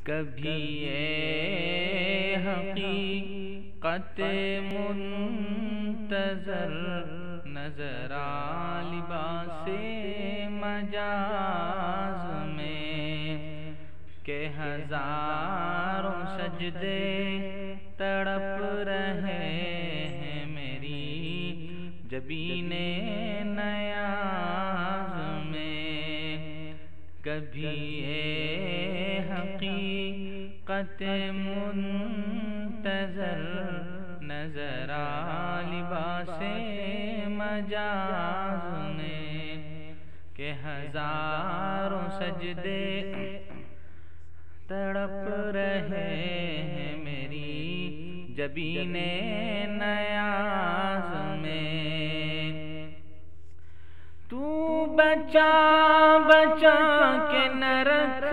کبھی یہ حقیقت منتظر نظر آ لباس مجاز میں کہ ہزاروں سجدے تڑپ رہے ہیں میری جبین نیاز میں۔ کبھی یہ حقیقت منتظر نظر آ لباس مجاز میں کہ ہزاروں سجدے تڑپ رہے ہیں میری جبین نیاز میں۔ تو بچا بچا کے نہ رکھ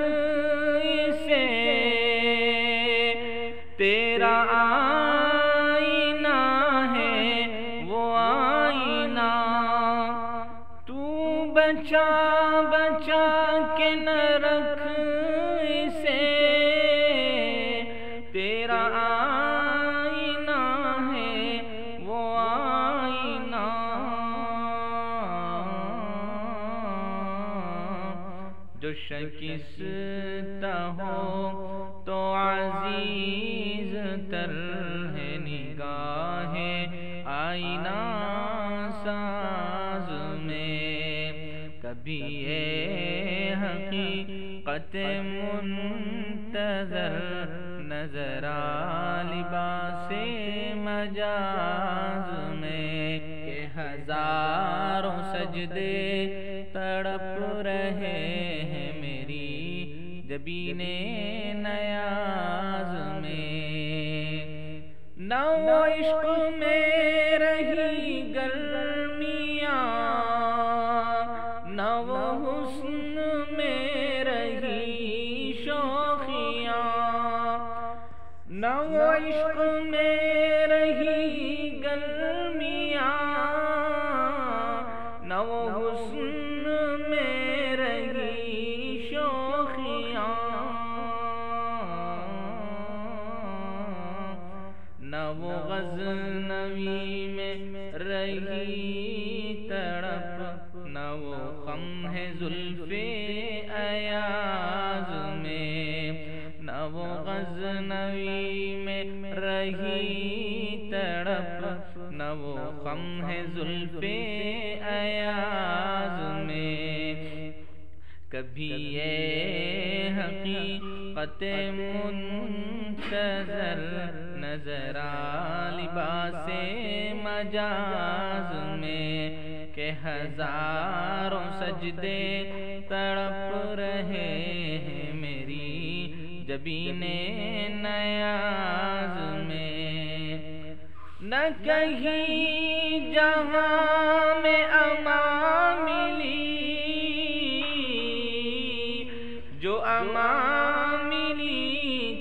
اسے تیرا آئینہ ہے وہ آئینہ۔ تو بچا بچا کے نہ رکھ اسے تیرا آئینہ ہے وہ آئینہ۔ جو شکستہ ہو تو عزیز تر ہے نگاہ آئینہ ساز میں۔ کبھی یہ حقیقت منتظر نظر آ لباس مجاز میں کہ ہزاروں سجدے تڑپ رہے ہیں میری جبین نیاز میں۔ نہ وہ عشق میں رہی گرمیاں نہ وہ حسن میں رہی شوخیاں۔ نہ وہ عشق میں رہی گرمیاں نہ وہ حسن میں رہی شوخیاں۔ نہ وہ غزنوی میں رہی تڑپ نہ وہ خم ہے زلف ایاز میں۔ نہ وہ غزنوی میں رہی تڑپ نہ وہ خم ہے زلف ایاز میں۔ کبھی یہ حقیقت منتظر نظر آ لباس مجاز میں کہ ہزاروں سجدے تڑپ رہے ہیں میری جبین نیاز میں۔ نہ کہیں جہاں میں امان ملی جو امان ملی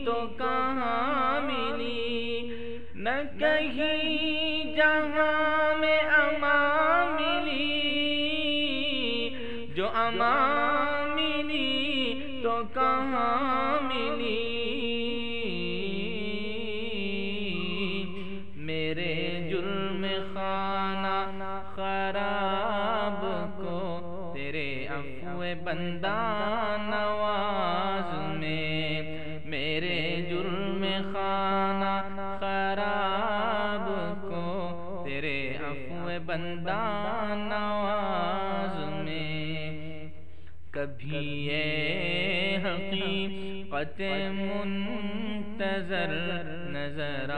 تو کہاں ملی۔ نہ کہیں جہاں میں امان ملی جو امان ملی تو کہاں ملی۔ میرے جرم خانہ خراب کو تیرے عفو بندہ نواز میں۔ میرے جرم خانہ خراب کو تیرے عفو بندہ نواز میں۔ کبھی یہ حقیقت منتظر نظر آ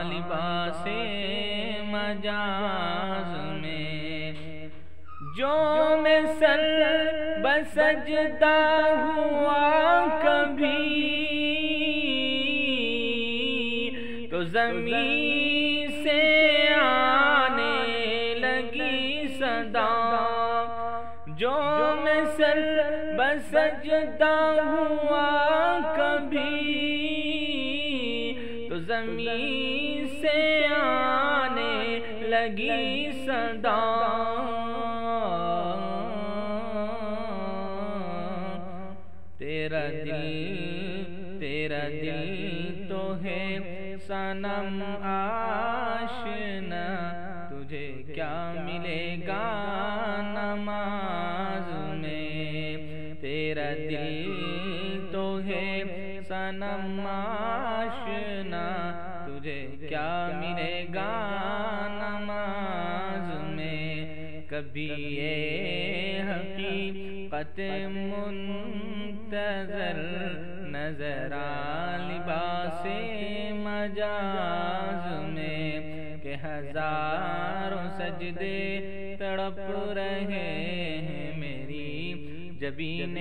لباس مجاز میں۔ جو میں سر بسجدہ ہوا کبھی تو زمین سے آنے لگی صدا۔ جو میں سر بسجدہ ہوا کبھی تو زمین سے آنے لگی صدا۔ تیرا دل تیرا دل تو ہے صنم آشنا، تجھے کیا ملے گا نماز میں، تیرا دل تو ہے صنم آشنا، تجھے کیا ملے گا نماز میں، کبھی یہ حقیقت منتظر نظر آ لباس مجاز میں، کہ ہزاروں سجدے تڑپ رہے ہیں میری جبین